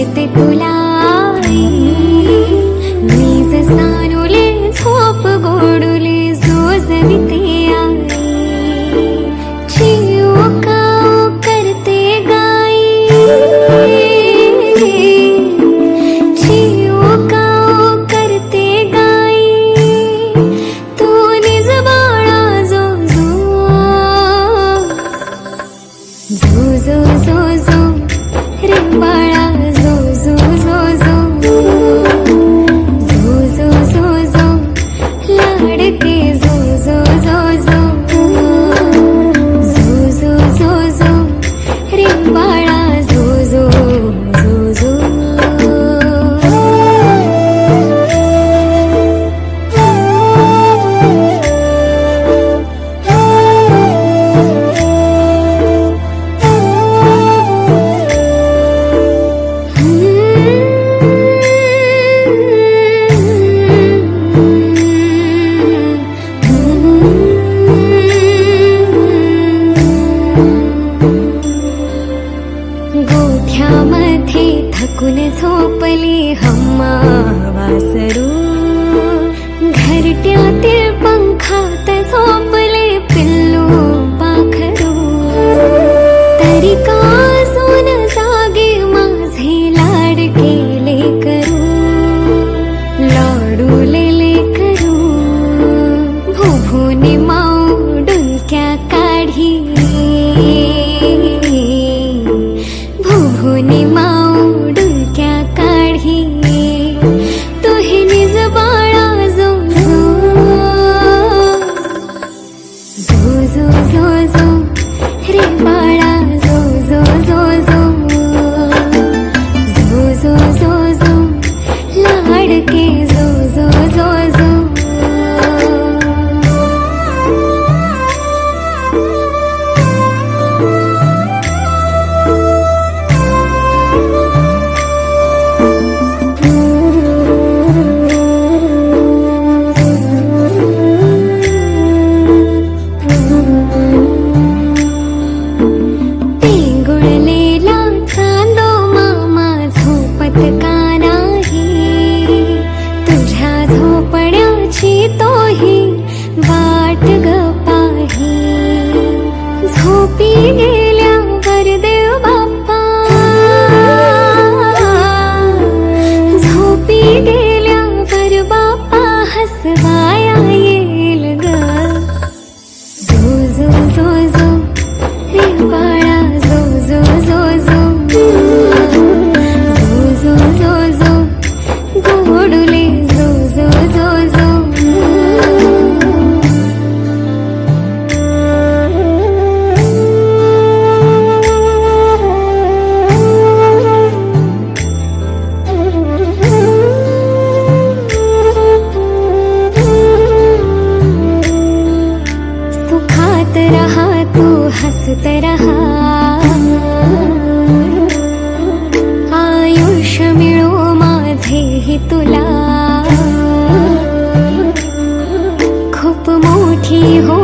वाढते तुला मीज सानुले झोप गोडुले जोजविते आई चिऊ काऊ करते गाई चिऊ काऊ करते गाई तू निज बाळा जो जो जो जो जो रे बाळा जो जो जो जो जो जो जो जो लाडके जो जो जो जो जो जो जो जो रे बाळा जो जो जो जो गोठ्यामध्ये थकून झोपली हम्मा वासरू घरट्यातील पंखात झोपले पिल्लू पाखरू तरी का सोन जागे माझे लाडके लेकरू लाडूले करू भुभुनी माऊ डुलक्या काढी भुभुनी माऊ डुलक्या काढी तुही निज बाळा जो जो जो जो जो रे बाळा जो जो जो जो जो जो जो जो लाडके जो जो जो जो पेंगुळलेला चांदो मामा झोपत का नाही तुझ्या झोपण्याची तोही वाट ग पाही झोपी गेल्यावर देव बाप्पा झोपी गेल्यावर बाप्पा हसवाया येईल ग जो जो जो जो रे बाळा जो जो जो जो जो जो जो जो गोडुले जो जो जो जो सुखात रहा तू हसत रहा आयुष्य मिळो माझेही तुला खूप मोठी हो